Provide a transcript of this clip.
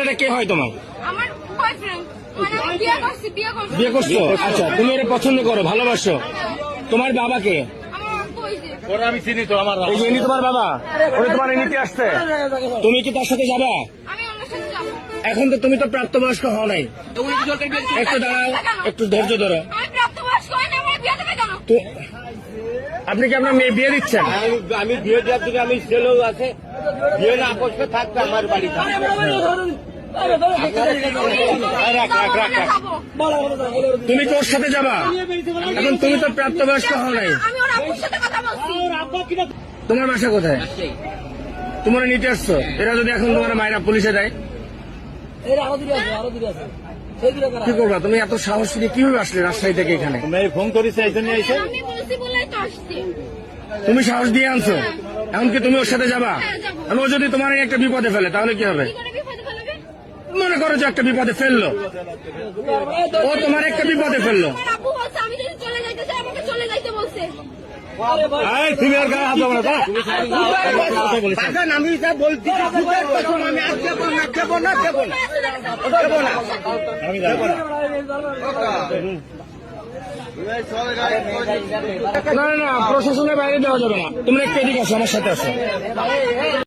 ছেলেটা কে হয় তোমার? আমার বয়ফ্রেন্ড, মানে আমি বিয়ে করছি। বিয়ে করছো? আচ্ছা, তুমি ওরা পছন্দ করো, ভালোবাসো। তোমার বাবাকে? আমার আব্বু ওই যে। ওরা আমি চিনি তো, আমার এই যে ইনি তোমার বাবা, ওরা তোমার নিতে আসছে। তুমি কি তার সাথে যাবা? আমি ওনার সাথে যাবো। এখন তো তুমি তো প্রাপ্তবয়স্ক হও নাই। একটু দাঁড়াও, একটু ধৈর্য ধরো। আমি প্রাপ্তবয়স্ক হই না, আমার বিয়ে দেবে কেন? তো আপনি কি আপনার মেয়ে বিয়ে দিচ্ছেন? আমি বিয়ে দেওয়ার দিকে আমি ছেলেও আছে, বিয়ে না করতে থাকবে আমার বাড়িতে। যাবো। তুমি কি ওর সাথে যাবা? এখন তুমি তো প্রাপ্তবয়স্ক হও নাই। আমি ওর আব্বুর সাথে কথা বলছি। তোমার বাসা কোথায়? তোমরা নিতে আসছো, এরা যদি এখন তোমার মায়েরা পুলিশে দেয় কি করবা? তুমি এত সাহস নিয়ে কিভাবে আসলে রাজশাহী থেকে এখানে? মেয়ে ফোন করেছে এই জন্য এসে। আমি বলেছি বলেই তো আসছি। তুমি সাহস দিয়ে আনছো, এমনকি তুমি ওর সাথে যাবা? আর ও যদি তোমার একটা বিপদে ফেলে তাহলে কি হবে? কি করে বিপদে ফেলবে? মনে করো যে একটা বিপদে ফেললো, ও তোমার একটা বিপদে ফেললো। আমার আব্বু বলছে আমি যদি চলে যাইতে চাই আমাকে চলে যাইতে বলছে। তুমি আর গায়ে হাত দেবো না, আমি যা বলছি আমি আর দেবো না, দেবো না, দেবো না, দেবো না, আমি দেবো না। না না, প্রশাসনের বাইরে দেওয়া যাবে না। তোমরা একটু এদিকে আসো, আমার সাথে আসো।